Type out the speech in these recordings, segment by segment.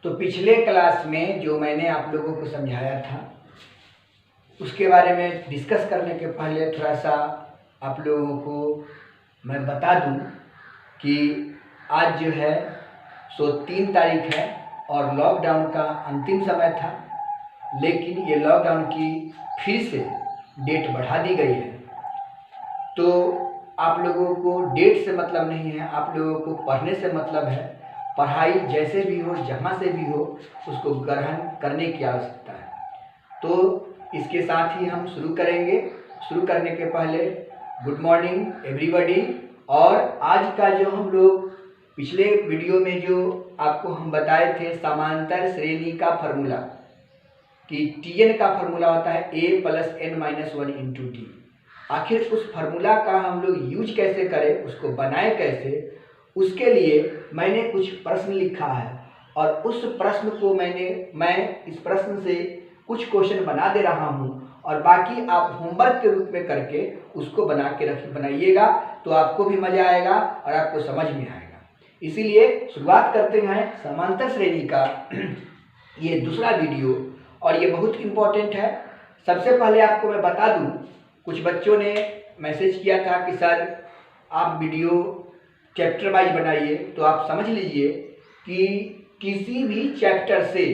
तो पिछले क्लास में जो मैंने आप लोगों को समझाया था उसके बारे में डिस्कस करने के पहले थोड़ा सा आप लोगों को मैं बता दूं कि आज जो है सो 3 तारीख है और लॉकडाउन का अंतिम समय था, लेकिन ये लॉकडाउन की फिर से डेट बढ़ा दी गई है। तो आप लोगों को डेट से मतलब नहीं है, आप लोगों को पढ़ने से मतलब है। पढ़ाई जैसे भी हो, जहाँ से भी हो, उसको ग्रहण करने की आवश्यकता है। तो इसके साथ ही हम शुरू करेंगे। शुरू करने के पहले गुड मॉर्निंग एवरीबॉडी। और आज का जो हम लोग पिछले वीडियो में जो आपको हम बताए थे समांतर श्रेणी का फॉर्मूला कि Tn का फॉर्मूला होता है a + n-1 × d। आखिर उस फार्मूला का हम लोग यूज कैसे करें, उसको बनाए कैसे, उसके लिए मैंने कुछ प्रश्न लिखा है और उस प्रश्न को मैं इस प्रश्न से कुछ क्वेश्चन बना दे रहा हूं और बाकी आप होमवर्क के रूप में करके उसको बनाइएगा तो आपको भी मजा आएगा और आपको समझ में आएगा। इसीलिए शुरुआत करते हैं समांतर श्रेणी का ये दूसरा वीडियो, और ये बहुत इम्पोर्टेंट है। सबसे पहले आपको मैं बता दूं, कुछ बच्चों ने मैसेज किया था कि सर आप वीडियो चैप्टर वाइज बनाइए, तो आप समझ लीजिए कि किसी भी चैप्टर से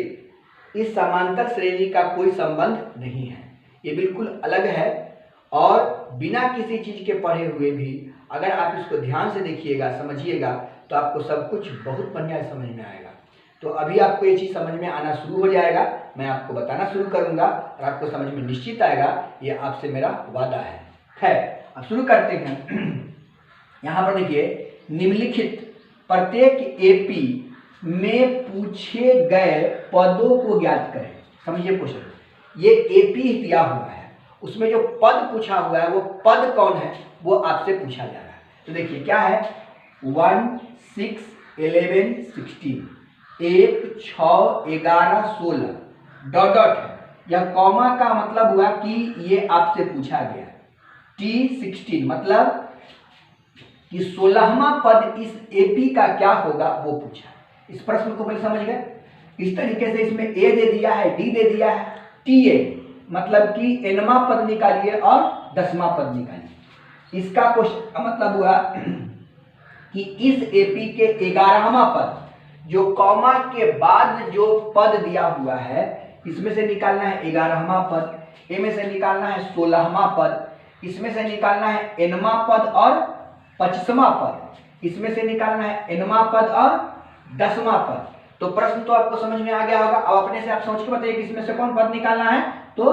इस समांतर श्रेणी का कोई संबंध नहीं है। ये बिल्कुल अलग है और बिना किसी चीज़ के पढ़े हुए भी अगर आप इसको ध्यान से देखिएगा, समझिएगा, तो आपको सब कुछ बहुत बढ़िया समझ में आएगा। तो अभी आपको ये चीज़ समझ में आना शुरू हो जाएगा, मैं आपको बताना शुरू करूंगा और आपको समझ में निश्चित आएगा, ये आपसे मेरा वादा है। खैर, अब शुरू करते हैं। यहाँ पर देखिए, निम्नलिखित प्रत्येक एपी में पूछे गए पदों को ज्ञात करें। समझिए क्वेश्चन, ये एपी दिया हुआ है, उसमें जो पद पूछा हुआ है वो पद कौन है वो आपसे पूछा जा रहा है। तो देखिए क्या है, 1 6 11 16, 1 6 11 16 डॉट डॉट है। यह कॉमा का मतलब हुआ कि ये आपसे पूछा गया। T16 मतलब कि 16वां पद इस एपी का क्या होगा वो पूछा। इस प्रश्न को पहले समझ गए। इस तरीके से इसमें ए दे दिया है, डी दे दिया है, TA मतलब कि nवां पद निकालिए और 10वां पद निकालिए। इसका क्वेश्चन का मतलब हुआ कि इस एपी के 11वां पद जो कॉमा के बाद जो पद दिया हुआ है, इसमें से निकालना है 11वां पद, ए में से निकालना है 16वां पद, इसमें से निकालना है nवां पद और 25वां पद, इसमें से निकालना है nवां पद और 10वां पद। तो प्रश्न तो आपको समझ में आ गया होगा। अब अपने से आप सोच के बताइए कि इसमें से कौन पद निकालना है, तो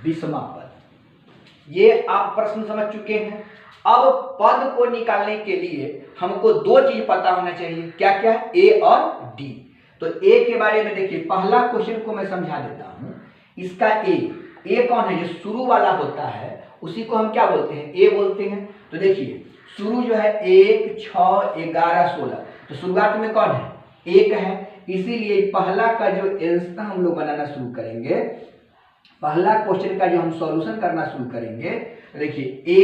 20वां पद। ये आप प्रश्न समझ चुके हैं। अब पद को निकालने के लिए हमको 2 चीज पता होना चाहिए। क्या क्या है, ए और डी। तो ए के बारे में देखिए, पहला क्वेश्चन को मैं समझा देता हूं। इसका ए कौन है, जो शुरू वाला होता है उसी को हम क्या बोलते हैं, ए बोलते हैं। तो देखिए शुरू जो है 1 6 11 16, तो शुरुआत में कौन है, 1 है। इसीलिए पहला का जो आंसर हम लोग बनाना शुरू करेंगे, पहला क्वेश्चन का जो हम सॉल्यूशन करना शुरू करेंगे, देखिए a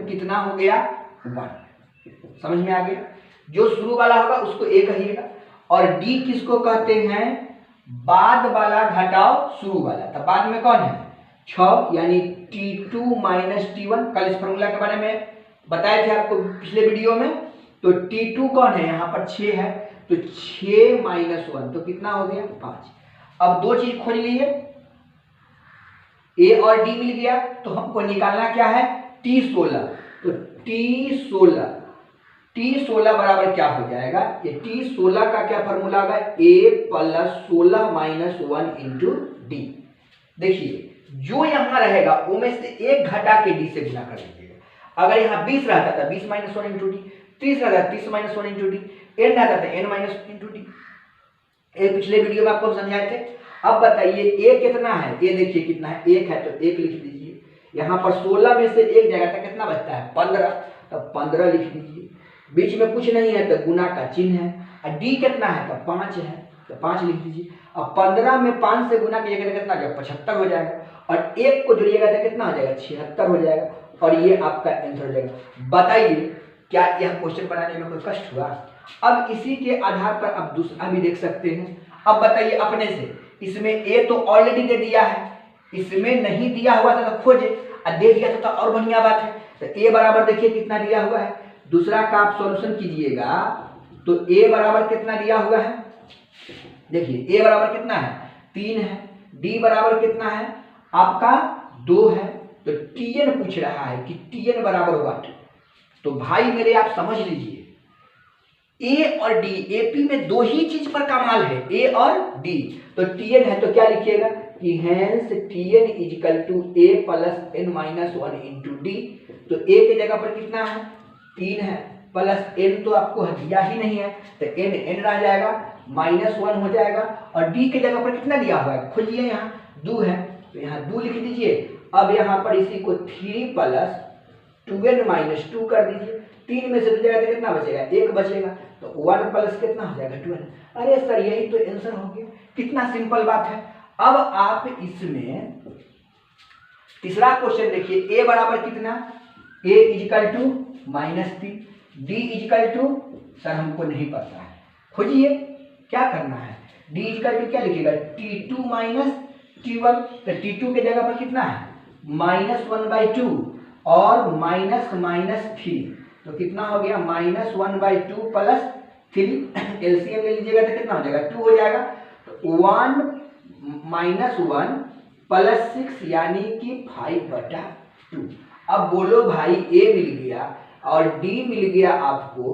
= कितना हो गया, 1। समझ में आ गया। जो शुरू वाला होगा उसको a कहिएगा और d किसको कहते हैं, बाद वाला घटाओ शुरू वाला। तो बाद में कौन है, 6, यानी T2 - T1। कल इस फॉर्मूला के बारे में बताए थे आपको पिछले वीडियो में। तो T2 कौन है, यहाँ पर 6 है, तो 6 - 1 तो कितना हो गया, 5। अब 2 चीज खोज लीजिए, ए और डी मिल गया, तो हमको निकालना क्या है, T16। तो T16 बराबर क्या हो जाएगा, ये T16 का क्या फॉर्मूला होगा, A + 16 - 1 × D। देखिए जो यहां रहेगा वो में से 1 घटा के D से गुना कर दीजिएगा। अगर यहाँ 20 रहता था 20 - 1 × D, 30 रहता 30 - 1 × D, n रहता था n - 1 × D। ये पिछले वीडियो में आपको समझाए थे। अब बताइए ए कितना है, ए देखिए कितना है, 1 है, तो 1 लिख दीजिए। यहाँ पर 16 में से 1 जाएगा तो कितना बचता है, 15, तो 15 लिख दीजिए। बीच में कुछ नहीं है तो गुना का चिन्ह है। और डी कितना है, तो 5 है, तो 5 लिख दीजिए। अब 15 में 5 से गुना कीजिएगा तो कितना हो जाएगा, 75 हो जाएगा। और 1 को जोड़िएगा तो कितना हो जाएगा, 76 हो जाएगा। और ये आपका आंसर हो जाएगा। बताइए क्या यह क्वेश्चन बनाने में कोई कष्ट हुआ। अब इसी के आधार पर अब दूसरा भी देख सकते हैं। अब बताइए अपने से, इसमें ए तो ऑलरेडी दे दिया है, इसमें नहीं दिया हुआ था तो खोजे, और दे दिया था तो और बढ़िया बात है। तो ए बराबर देखिए कितना दिया हुआ है, दूसरा का आप सॉल्यूशन कीजिएगा तो ए बराबर कितना दिया हुआ है, देखिए ए बराबर कितना है 3 है, डी बराबर कितना है आपका 2 है, तो टीएन पूछ रहा है कि टीएन बराबर व्हाट। तो भाई मेरे आप समझ लीजिए ए और डी, एपी में दो ही चीज पर कमाल है, ए और डी। तो टीएन है तो क्या लिखिएगा कि hence TN is equal to A plus N minus 1 into D. तो ए के जगह पर कितना है 3 है, प्लस एन तो आपको दिया ही नहीं है तो एन एन रह जाएगा, -1 हो जाएगा, और डी के जगह पर कितना दिया हुआ है खोजिए, यहाँ 2 है तो यहाँ 2 लिख दीजिए। अब यहाँ पर इसी को 3 प्लस 2n माइनस 2 कर दीजिए, 3 में से 2 जाएगा तो कितना बचेगा 1 बचेगा, तो 1 प्लस कितना हो जाएगा 2n। अरे सर यही तो आंसर हो गया, कितना सिंपल बात है। अब आप इसमें तीसरा क्वेश्चन देखिए, ए बराबर कितना, A is equal to -3, D is equal to sir हमको नहीं पता है, खोजिए क्या करना है। डी इजिकल टू क्या लिखिएगा T2 माइनस T1, तो T2 के जगह पर कितना है -1/2 और -3, तो कितना हो गया -1/2 प्लस 3, एलसीएम ले लीजिएगा तो कितना हो जाएगा 2 हो जाएगा, तो 1 -1 प्लस 6 यानी कि 5/2। अब बोलो भाई ए मिल गया और डी मिल गया आपको,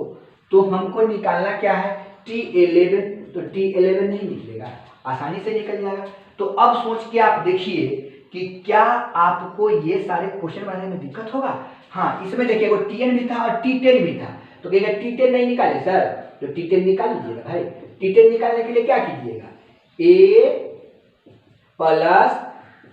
तो हमको निकालना क्या है T11, तो T11 नहीं निकलेगा, आसानी से निकल जाएगा। तो अब सोच के आप देखिए कि क्या आपको ये सारे क्वेश्चन बनाने में दिक्कत होगा। हाँ इसमें देखिए वो Tn भी था और T10 भी था, तो कहेगा T10 नहीं निकाले सर, तो T10 निकाल लीजिएगा भाई। T10 निकालने के लिए क्या कीजिएगा a plus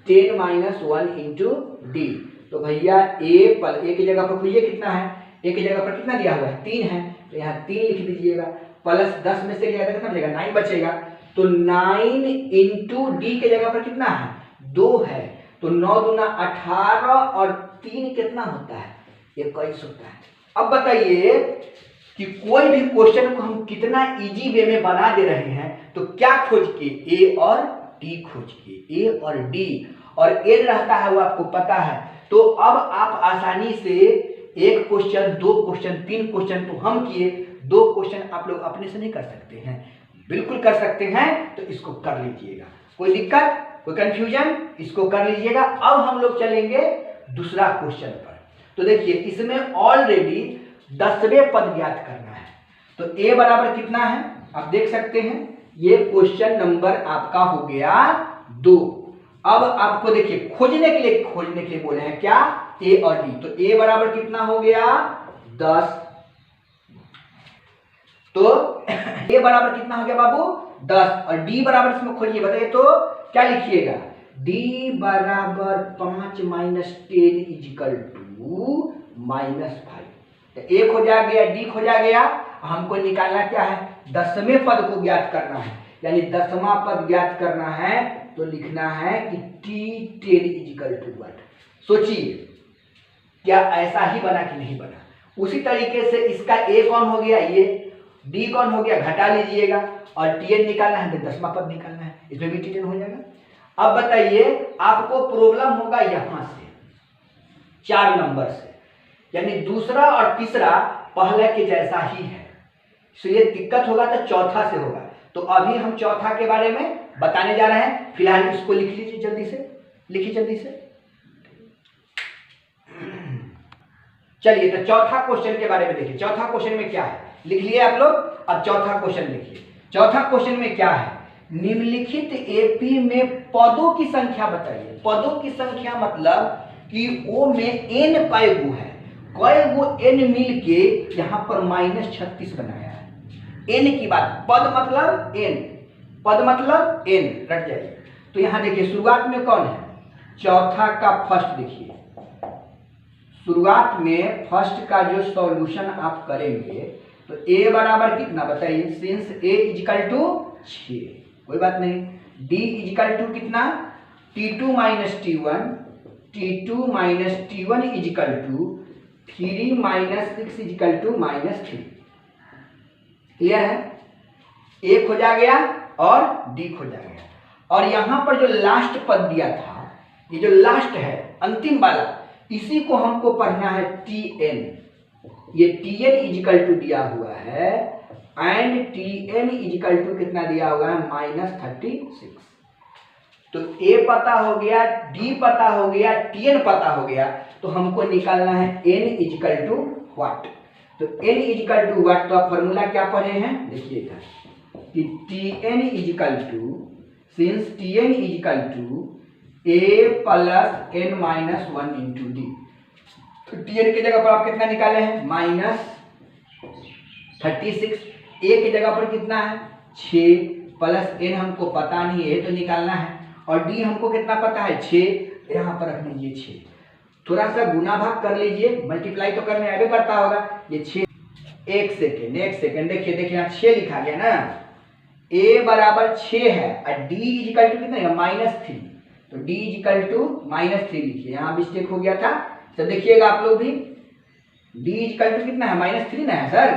10 minus 1 into D. तो भैया ए की जगह पर खोजिए कितना है, ए की जगह पर कितना दिया हुआ है 3 है, तो यहाँ 3 लिख दीजिएगा, प्लस 10 में से कितना बचेगा 9 बचेगा, तो 9 इंटू डी के जगह पर कितना है 2 है, तो 9 दूना 18 और 3 कितना होता है 21 होता है। अब बताइए कि कोई भी क्वेश्चन को हम कितना इजी वे में बना दे रहे हैं, तो क्या खोज के ए और डी खोज के, ए और डी, और एन रहता है वो आपको पता है। तो अब आप आसानी से एक क्वेश्चन, 2 क्वेश्चन, 3 क्वेश्चन तो हम किए, 2 क्वेश्चन आप लोग अपने से नहीं कर सकते हैं, बिल्कुल कर सकते हैं, तो इसको कर लीजिएगा, कोई दिक्कत कोई कंफ्यूजन, इसको कर लीजिएगा। अब हम लोग चलेंगे दूसरा क्वेश्चन पर। तो देखिए इसमें ऑलरेडी 10वें पद ज्ञात करना है, तो ए बराबर कितना है आप देख सकते हैं, ये क्वेश्चन नंबर आपका हो गया 2। अब आपको देखिए खोजने के लिए बोले हैं क्या ए और डी, तो ए बराबर कितना हो गया 10, तो ए बराबर कितना हो गया बाबू 10, और डी बराबर इसमें खोजिए बताइए, तो क्या लिखिएगा डी बराबर 5 माइनस 10 इजिकल टू -5, तो ए खोजा गया, डी खोजा गया, हमको निकालना क्या है 10वें पद को ज्ञात करना है, यानी 10वां पद ज्ञात करना है, तो लिखना है कि T10 इजिकल टू व्हाट। सोचिए क्या ऐसा ही बना कि नहीं बना। उसी तरीके से इसका ए कौन हो गया, ये डी कौन हो गया, घटा लीजिएगा, और Tn निकालना है तो 10वां पद निकालना है, इसमें भी T10 हो जाएगा। अब बताइए आपको प्रॉब्लम होगा यहां से 4 नंबर से, यानी दूसरा और तीसरा पहले के जैसा ही है, इसलिए दिक्कत होगा तो चौथा से होगा। तो अभी हम चौथा के बारे में बताने जा रहे हैं, फिलहाल इसको लिख लीजिए जल्दी से, लिखिए जल्दी से। चलिए तो चौथा क्वेश्चन के बारे में देखिए, चौथा क्वेश्चन में क्या है, लिख लिए आप लोग। अब चौथा क्वेश्चन देखिए, चौथा क्वेश्चन में क्या है, निम्नलिखित एपी में पदों की संख्या बताइए। पदों की संख्या मतलब कि ओ में n पाए गो है, कई गो n मिल के यहाँ पर -36 बनाया है, n की बात, पद मतलब n, पद मतलब n, रट जाइए। तो यहाँ देखिए शुरुआत में कौन है, चौथा का फर्स्ट देखिए, शुरुआत में फर्स्ट का जो सॉल्यूशन आप करेंगे तो a बराबर कितना बताइए, सिंस a इजिकल टू 6, कोई बात नहीं, d इजिकल टू कितना T2 minus T1, T2 minus T1 equal to 3 minus 6 equal to -3, clear है? ए खोजा गया और डी खोजा गया, और यहां पर जो लास्ट पद दिया था, ये जो लास्ट है अंतिम वाला, इसी को हमको पढ़ना है टी एन। ये टी एन इजिकल टू दिया हुआ है and T N equal to कितना दिया हुआ है -36। तो ए पता हो गया, डी पता हो गया, टी एन पता हो गया, तो हमको निकालना है एन इजिकल टू व्हाट। तो एन इजिकल टू व्हाट, तो आप फॉर्मूला क्या पढ़े हैं देखिएगा कि T N equal to, since T N equal to A plus N minus 1 into D. तो टी एन की जगह पर आप कितना निकाले हैं -36, ए की जगह पर कितना है 6 प्लस एन हमको पता नहीं है तो निकालना है, और डी हमको कितना पता है 6, यहाँ पर रख लीजिए 6। थोड़ा सा गुना भाग कर लीजिए, मल्टीप्लाई तो करने आगे करता होगा, ये 6। एक सेकेंड देखिए यहाँ 6 लिखा गया ना, a बराबर 6 है और d इजिकल टू कितना है -3, तो d इजिकल टू -3 लिखिए, यहाँ मिस्टेक हो गया था, तो देखिएगा आप लोग भी d इजिकल टू कितना है -3 ना है सर,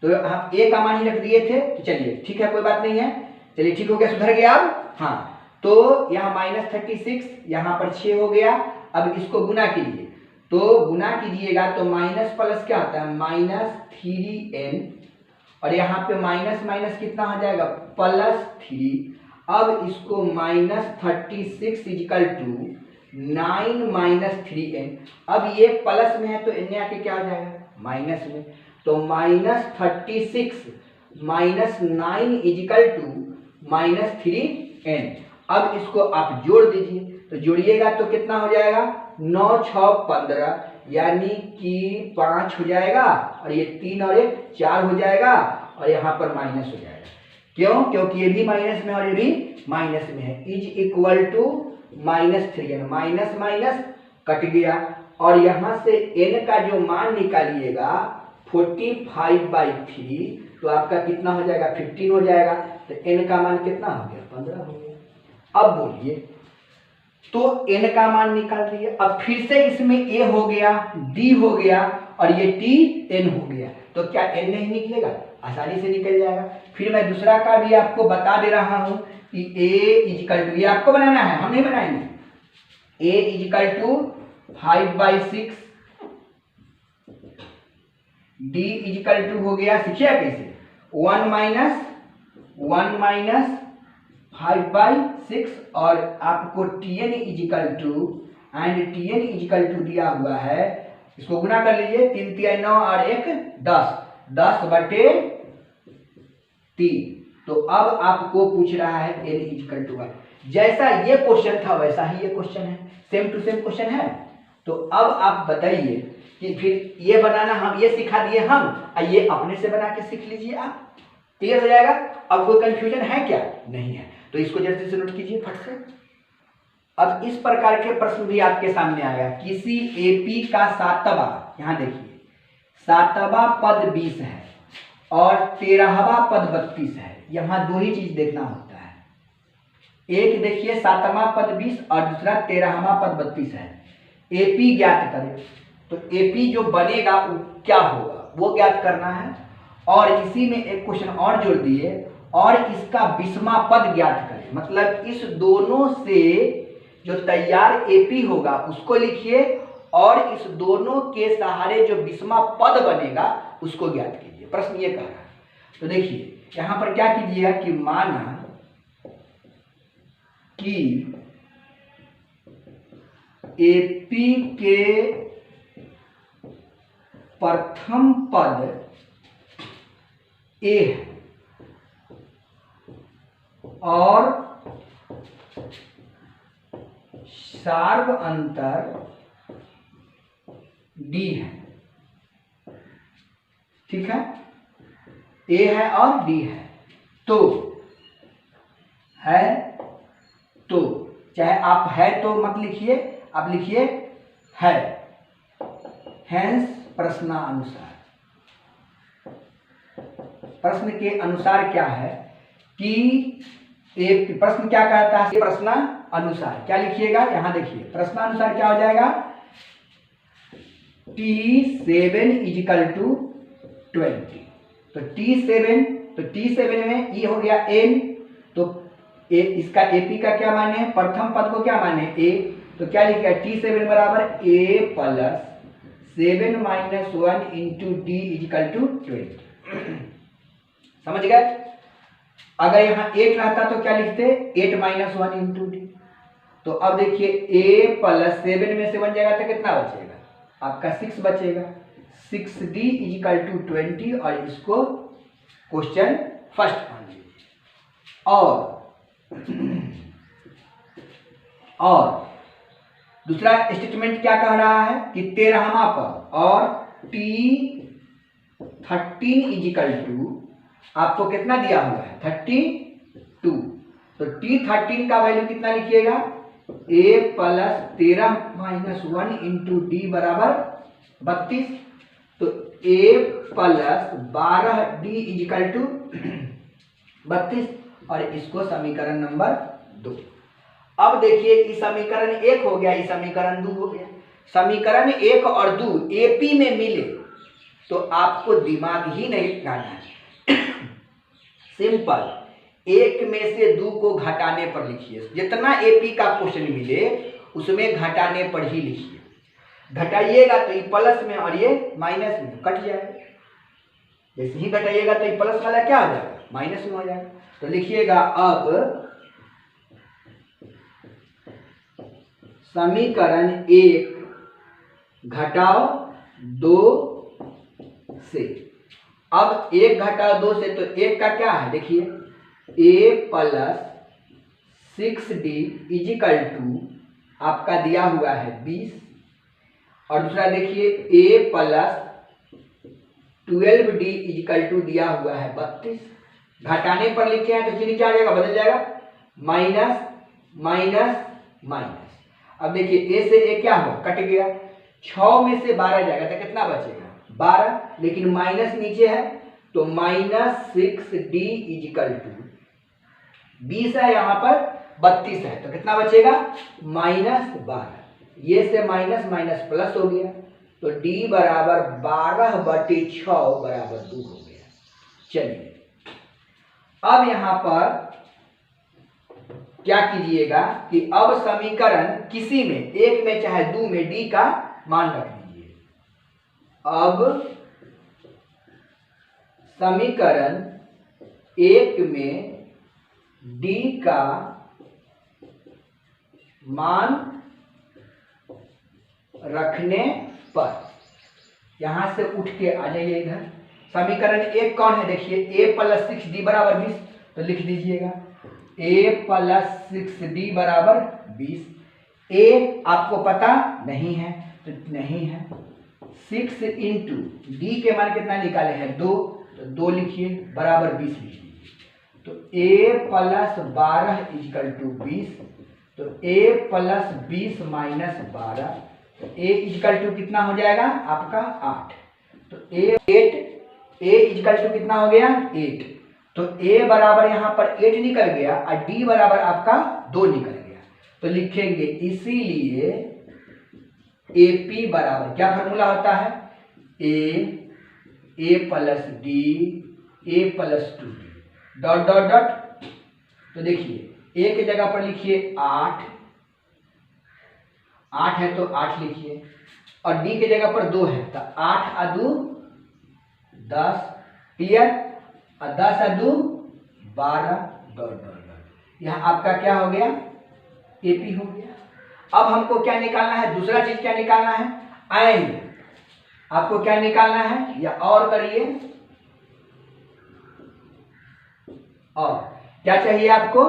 तो हम a का मान ही रख दिए थे, तो चलिए ठीक है कोई बात नहीं है, चलिए ठीक हो गया, सुधर गया अब। हाँ, तो यहाँ -36, यहाँ पर 6 हो गया, अब इसको गुना कीजिए, तो गुना कीजिएगा तो माइनस प्लस क्या होता है -3n, और यहाँ पे माइनस माइनस कितना हो जाएगा +3। अब इसको -36 इजिकल टू 9 - 3n, अब ये प्लस में है तो n आके क्या हो जाएगा माइनस में, तो -36 - 9 इजिकल टू -3n। अब इसको आप जोड़ दीजिए, तो जोड़िएगा तो कितना हो जाएगा 9 6 15, यानी कि 5 हो जाएगा, और ये 3 और 1 4 हो जाएगा, और यहाँ पर माइनस हो जाएगा। क्यों? क्योंकि ये भी माइनस में और ये भी माइनस में है, is equal to -3n, minus minus cut गया, और यहाँ से n का जो मान निकालिएगा 45/3, तो आपका कितना हो जाएगा 15 हो जाएगा, तो n का मान कितना हो गया 15 हो गया। अब बोलिए, तो n का मान निकाल दिए, अब फिर से इसमें a हो गया, d हो गया, और ये t n हो गया, तो क्या n नहीं निकलेगा? आसानी से निकल जाएगा। फिर मैं दूसरा का भी आपको बता दे रहा हूं कि a इजिकल टू, ये आपको बनाना है, हम नहीं बनाएंगे, a equal to 5/6, d equal to हो गया, सीखिए कैसे 1 माइनस 5/6, और आपको tn equal to and tn equal to दिया हुआ है, इसको गुना कर लीजिए, 3 3 9 और 1 10, 10/3। तो अब आपको पूछ रहा है n इजिकल टू 1, जैसा ये क्वेश्चन था वैसा ही ये क्वेश्चन है, सेम टू सेम क्वेश्चन है। तो अब आप बताइए कि फिर ये बनाना हम ये सिखा दिए हम, और ये अपने से बना के सीख लीजिए आप, क्लियर हो जाएगा। अब कोई कंफ्यूजन है क्या? नहीं है, तो इसको जल्दी से नोट कीजिए फट से। अब इस प्रकार के प्रश्न भी आपके सामने आएगा, किसी एपी का 7वां, यहाँ देखिए 7वां पद 20 है और 13वां पद 32 है, यहाँ दो ही चीज देखना होता है, एक देखिए 7वां पद 20 और दूसरा 13वां पद 32 है। एपी ज्ञात करें, तो एपी जो बनेगा वो क्या होगा वो ज्ञात करना है, और इसी में एक क्वेश्चन और जोड़ दिए, और इसका 20वां पद ज्ञात करें, मतलब इस दोनों से जो तैयार एपी होगा उसको लिखिए, और इस दोनों के सहारे जो 20वां पद बनेगा उसको ज्ञात कीजिए। प्रश्न ये कह रहा है, तो देखिए यहां पर क्या कीजिएगा कि माना कि एपी के प्रथम पद ए है और सार्व अंतर डी है, ठीक है, ए है और डी है, तो है, तो चाहे आप है तो मत लिखिए, आप लिखिए है, हैंस प्रश्नानुसार, प्रश्न के अनुसार क्या है कि एक प्रश्न क्या कहता है, प्रश्न अनुसार क्या लिखिएगा, यहां देखिए प्रश्नानुसार क्या हो जाएगा, T7 इजिकल टू 20, तो T7, तो T7 में ये हो गया n, तो इसका AP का क्या मान है, प्रथम पद को क्या मान है a, तो क्या लिखेगा T7 बराबर a plus 7 minus 1 into D is equal to 20। समझ गए। अगर यहाँ 8 रहता तो क्या लिखते 8 माइनस 1 इंटू डी। तो अब देखिए a प्लस 7 में से 1 जाएगा तो कितना बचेगा, आपका 6 बचेगा। 6d इजिकल टू 20 और इसको क्वेश्चन फर्स्ट मान लीजिए। और दूसरा स्टेटमेंट क्या कह रहा है कि 13वां पद और T13 इजिकल टू आपको कितना दिया हुआ है 32, तो T13 का वैल्यू कितना लिखिएगा a plus 13 minus 1 into D बराबर 32, तो a plus 12d is equal to 32 और इसको समीकरण नंबर 2। अब देखिए इस समीकरण 1 हो गया, इस समीकरण 2 हो गया। समीकरण 1 और 2 AP में मिले तो आपको दिमाग ही नहीं लगाना है, सिंपल 1 में से 2 को घटाने पर लिखिए। जितना AP का क्वेश्चन मिले उसमें घटाने पर ही लिखिए। घटाइएगा तो ये प्लस में और ये माइनस में कट जाएगा। जैसे ही घटाइएगा तो ये प्लस वाला क्या हो जाएगा माइनस में हो जाएगा। तो लिखिएगा अब समीकरण 1 घटाओ 2 से। अब 1 घटाओ 2 से तो 1 का क्या है देखिए a plus 6d is equal to आपका दिया हुआ है 20, और दूसरा देखिए a plus 12d is equal to दिया हुआ है 32। घटाने पर लिखे हैं तो फिर क्या आ जाएगा, बदल जाएगा माइनस माइनस माइनस। अब देखिए a से a क्या हुआ कट गया, 6 में से 12 जाएगा तो कितना बचेगा 12, लेकिन माइनस नीचे है तो माइनस 6d इजिकल टू 20 है, यहाँ पर 32 है तो कितना बचेगा माइनस 12। ये से माइनस माइनस प्लस हो गया तो d बराबर 12/6 बराबर 2 हो गया। चलिए अब यहाँ पर क्या कीजिएगा कि अब समीकरण किसी में 1 में चाहे 2 में d का मान रख लीजिए। अब समीकरण 1 में d का मान रखने पर यहां से उठ के आ जाइए इधर। समीकरण 1 कौन है देखिए a प्लस 6d बराबर 20, तो लिख दीजिएगा a प्लस 6d बराबर 20। a आपको पता नहीं है तो नहीं है, 6 इंटू डी के मान कितना निकाले हैं 2, तो 2 लिखिए बराबर 20 लिखिए। तो a प्लस 12 इजिकल टू 20, तो a प्लस 20 माइनस 12, तो a इजिकल टू कितना हो जाएगा आपका 8, तो a इजिकल टू कितना हो गया 8, तो a बराबर यहाँ पर 8 निकल गया और d बराबर आपका 2 निकल गया। तो लिखेंगे इसीलिए AP बराबर क्या फॉर्मूला होता है a plus d a plus 2d dot dot dot. तो देखिए a के जगह पर लिखिए 8 है तो 8 लिखिए, और d के जगह पर 2 है तो 8 और 2 10, क्लियर, और 10 और 2 12 डॉट डॉट डॉट। यहाँ आपका क्या हो गया AP हो गया। अब हमको क्या निकालना है, दूसरा चीज क्या निकालना है एंड। आपको क्या निकालना है या और करिए, और क्या चाहिए आपको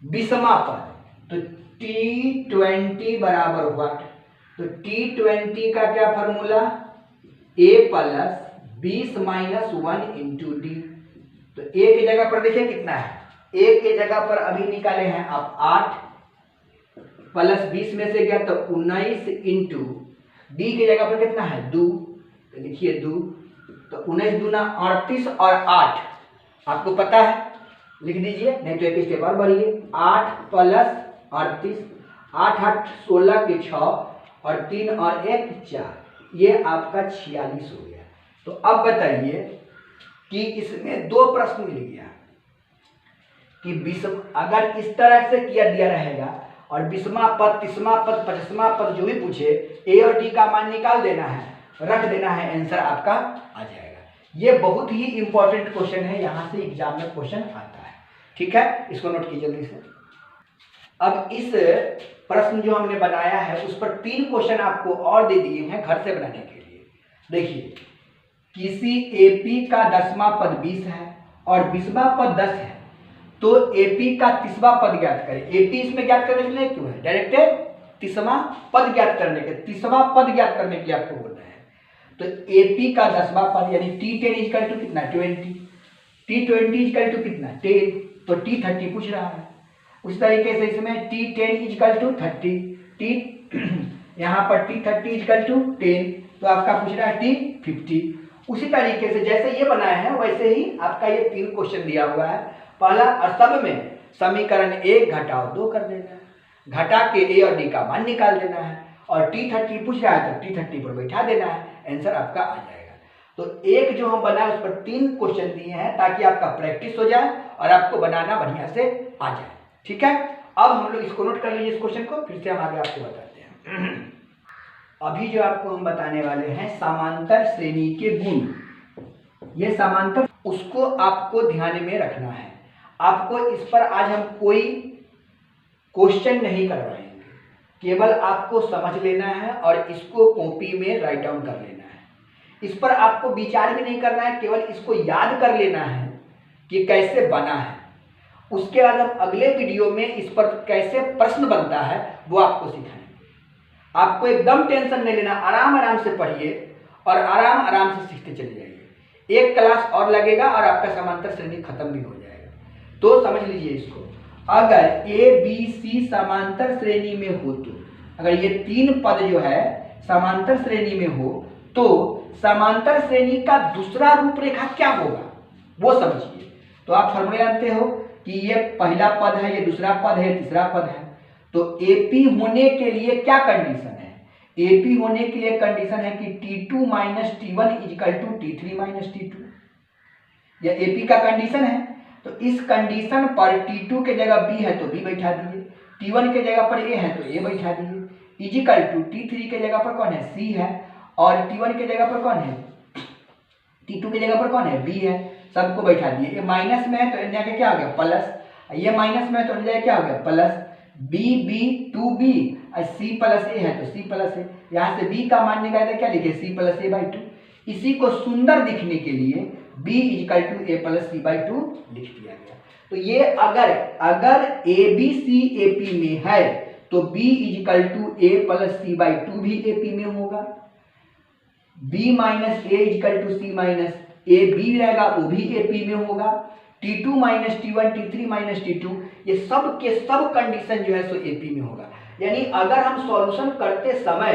20वां पद, तो T20 बराबर व्हाट, तो T20 का क्या formula a plus 20 minus 1 into D. तो a की जगह पर देखिए कितना है, a के जगह पर अभी निकाले हैं आप 8 प्लस 20 में से गया तो 19 इंटू डी की जगह पर कितना है 2, तो लिखिए 2, तो 19 दूना 38 और 8 आपको पता है लिख दीजिए, नहीं तो एक स्टेप और बढ़िए 8 प्लस 38, 8 8 16 के 6 और 3 और 1 4, ये आपका 46 हो गया। तो अब बताइए कि इसमें 2 प्रश्न मिल गया कि अगर इस तरह से किया दिया रहेगा और 20वां पद, 30वां पद, 50वां पद जो भी पूछे ए और डी का मान निकाल देना है, रख देना है, आंसर आपका आ जाएगा। ये बहुत ही इंपॉर्टेंट क्वेश्चन है, यहाँ से एग्जाम में क्वेश्चन आता है। ठीक है, इसको नोट कीजिए जल्दी से। अब इस प्रश्न जो हमने बनाया है उस पर 3 क्वेश्चन आपको और दे दिए हैं घर से बनाने के लिए। देखिए, किसी एपी का 10वां पद 20 है और 20वां पद 10 है, तो एपी का 30वां पद ज्ञात करें। एपी इसमें ज्ञात करने के लिए क्यों है, डायरेक्ट 30वां पद ज्ञात करने के, 30वां पद ज्ञात करने के लिए आपको बोल रहे हैं। तो एपी का 10वां पद यानी T10 इक्वल टू कितना 20, T20 इक्वल टू कितना 10, तो T30 पूछ रहा है। उस तरीके से इसमें T10 इक्वल टू 30, यहाँ पर T30 इक्वल टू 10, तो आपका पूछ रहा है T50। उसी तरीके से जैसे ये बनाया है वैसे ही आपका ये 3 क्वेश्चन दिया हुआ है। पहला, और सब में समीकरण 1 घटाओ 2 कर देना है, घटा के ए और डी का मान निकाल देना है, और T30 पूछ रहा है तो T30 पर बैठा देना है, आंसर आपका आ जाएगा। तो एक जो हम बनाए उस पर 3 क्वेश्चन दिए हैं ताकि आपका प्रैक्टिस हो जाए और आपको बनाना बढ़िया से आ जाए। ठीक है, अब हम लोग इसको नोट कर लीजिए, इस क्वेश्चन को फिर से हम आगे आपको बताते हैं। अभी जो आपको हम बताने वाले हैं समांतर श्रेणी के गुण, ये समांतर, उसको आपको ध्यान में रखना है। आपको इस पर आज हम कोई क्वेश्चन नहीं करवाएंगे, केवल आपको समझ लेना है और इसको कॉपी में राइट डाउन कर लेना है। इस पर आपको विचार भी नहीं करना है, केवल इसको याद कर लेना है कि कैसे बना है। उसके बाद हम अगले वीडियो में इस पर कैसे प्रश्न बनता है वो आपको सिखाएंगे। आपको एकदम टेंशन नहीं लेना, आराम आराम से पढ़िए और आराम आराम से सीखते चले जाइए। एक क्लास और लगेगा और आपका समांतर श्रेणी खत्म भी हो जाएगा। तो समझ लीजिए इसको, अगर ए बी सी समांतर श्रेणी में हो, तो अगर ये 3 पद जो है समांतर श्रेणी में हो तो समांतर श्रेणी का दूसरा रूपरेखा क्या होगा वो समझिए। तो आप फॉर्मूला जानते हो कि ये पहला पद है, ये दूसरा पद है, तीसरा पद है। तो एपी होने के लिए क्या कंडीशन है, एपी होने के लिए कंडीशन है कि T2 minus T1 equal to T3 minus T2, यह एपी का कंडीशन है। तो इस कंडीशन पर T2 के जगह B है तो B बैठा दीजिए, T1 के जगह पर A है तो A बैठा दीजिए, इक्वल टू T3 के जगह पर कौन है C है, और T1 के जगह पर कौन है, T2 के जगह पर कौन है B है, सबको बैठा दिए। ये माइनस में है तो इनके क्या हो गया प्लस, ये माइनस में है तो इनके क्या हो गया प्लस, B 2B और C प्लस A है तो C प्लस A, यहाँ से B का मान निकाले क्या लिखे C प्लस A बाई 2। इसी को सुंदर दिखने के लिए B equal to A plus C by 2 लिख दिया गया। तो ये अगर ABC AP में है तो B equal to A plus C by 2 भी AP में होगा, B minus A equal to C minus A B रहेगा वो भी AP में होगा, T2 minus T1 T3 minus T2 ये सब के सब कंडीशन जो है सो AP में होगा। यानी अगर हम सॉल्यूशन करते समय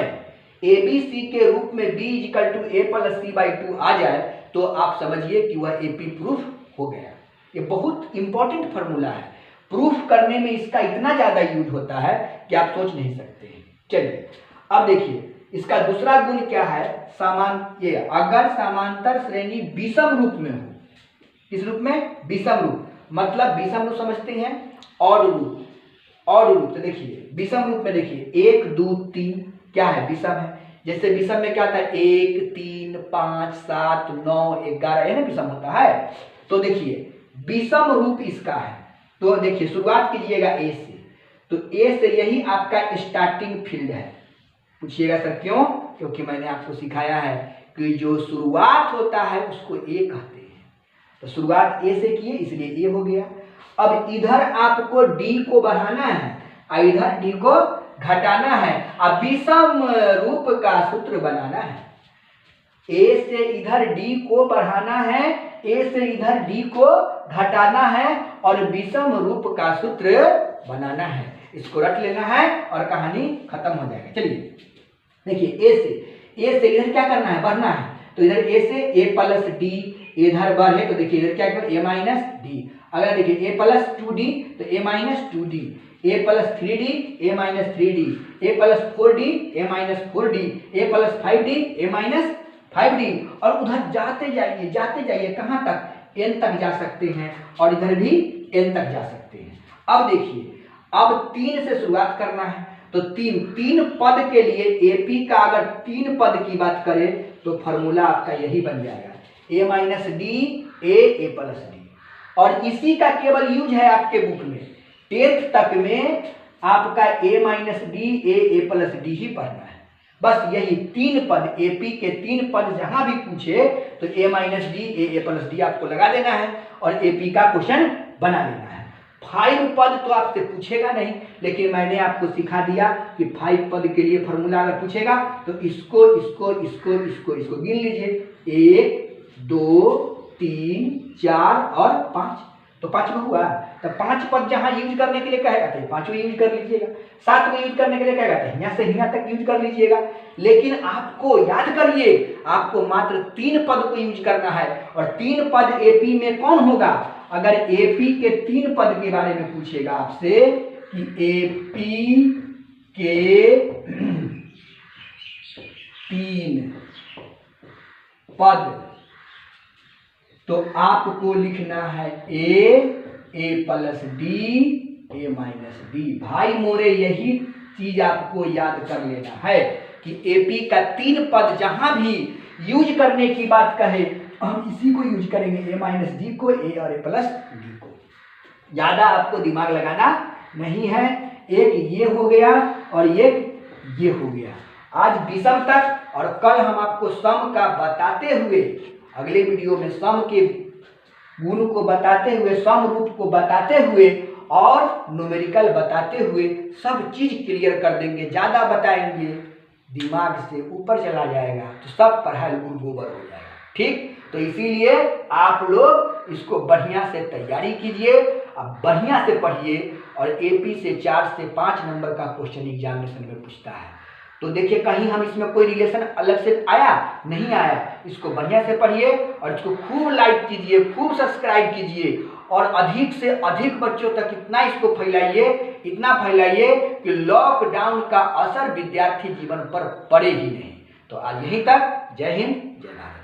ABC के रूप में B equal to A plus C by 2 आ जाए तो आप समझिए कि वह AP प्रूफ हो गया। ये बहुत इंपॉर्टेंट फार्मूला है, प्रूफ करने में इसका इतना ज़्यादा यूज होता है कि आप सोच नहीं सकते हैं। चलिए अब देखिए इसका दूसरा गुण क्या है, अगर समांतर श्रेणी विषम रूप में हो, किस रूप में, विषम रूप, मतलब विषम रूप समझते हैं और रूप, और रूप। तो देखिए विषम रूप में देखिए 1 2 3 क्या है, विषम है। जैसे विषम में क्या होता है 1 3 5 7 9 11 है ना, विषम होता है। तो देखिए विषम रूप इसका है। तो देखिए शुरुआत कीजिएगा ए से, तो ए से यही आपका स्टार्टिंग फील्ड है। पूछिएगा सर क्यों, क्योंकि मैंने आपको सिखाया है कि जो शुरुआत होता है उसको ए कहते हैं। तो शुरुआत ए से किए इसलिए ए हो गया। अब इधर आपको डी को बढ़ाना है और इधर डी को घटाना है, अब विषम रूप का सूत्र बनाना है। ए से इधर डी को बढ़ाना है, ए से इधर डी को घटाना है और विषम रूप का सूत्र बनाना है। इसको रख लेना है और कहानी खत्म हो जाएगी। चलिए देखिए ए से इधर क्या करना है, बढ़ना है। तो इधर ए से ए प्लस डी, इधर बढ़े तो देखिए इधर क्या करो ए माइनस डी। अगर देखिए ए प्लस 2d तो ए माइनस 2d, ए प्लस 3d ए माइनस 3d, ए प्लस 4d ए माइनस 4d, ए प्लस 5d ए माइनस 5D, और उधर जाते जाइए कहाँ तक, n तक जा सकते हैं, और इधर भी n तक जा सकते हैं। अब देखिए, अब 3 से शुरुआत करना है, तो तीन पद के लिए AP का अगर 3 पद की बात करें तो फॉर्मूला आपका यही बन जाएगा, a minus D a plus D. और इसी का केवल यूज है आपके बुक में 10th तक में आपका a minus D a plus D ही पढ़ना है। बस यही 3 पद, AP के 3 पद जहां भी पूछे तो a minus D a plus D आपको लगा देना है और AP का क्वेश्चन बना लेना है। 5 पद तो आपसे पूछेगा नहीं, लेकिन मैंने आपको सिखा दिया कि 5 पद के लिए फॉर्मूला अगर पूछेगा तो इसको गिन लीजिए, 1 2 3 4 और 5, तो 5 हुआ। तो 5 पद जहां यूज करने के लिए कहेगा तो 5 यूज कर लीजिएगा, 7 यूज करने के लिए कहेगा तो यहाँ से यहाँ तक यूज कर लीजिएगा। लेकिन आपको याद करिए, आपको मात्र 3 पद को यूज करना है, और 3 पद AP में कौन होगा, अगर AP के 3 पद के बारे में पूछेगा आपसे कि AP के 3 पद, तो आपको लिखना है a plus D a minus D. भाई मोरे यही चीज आपको याद कर लेना है कि AP का 3 पद जहां भी यूज करने की बात कहे हम इसी को यूज करेंगे, a माइनस डी को, a और a प्लस डी को। ज्यादा आपको दिमाग लगाना नहीं है, एक ये हो गया और एक ये हो गया। आज विषम तक, और कल हम आपको सम का बताते हुए, अगले वीडियो में सम के गुण को बताते हुए, सम रूप को बताते हुए और न्यूमेरिकल बताते हुए सब चीज क्लियर कर देंगे। ज्यादा बताएंगे दिमाग से ऊपर चला जाएगा तो सब पढ़ाई गोबर हो जाएगा। ठीक, तो इसीलिए आप लोग इसको बढ़िया से तैयारी कीजिए, अब बढ़िया से पढ़िए, और AP से 4 से 5 नंबर का क्वेश्चन एग्जामिनेशन में पूछता है। तो देखिए कहीं हम इसमें कोई रिलेशन अलग से आया नहीं आया, इसको बढ़िया से पढ़िए और इसको खूब लाइक कीजिए, खूब सब्सक्राइब कीजिए, और अधिक से अधिक बच्चों तक इतना इसको फैलाइए, इतना फैलाइए कि लॉकडाउन का असर विद्यार्थी जीवन पर पड़े ही नहीं। तो आज यहीं तक, जय हिंद, जय भारत।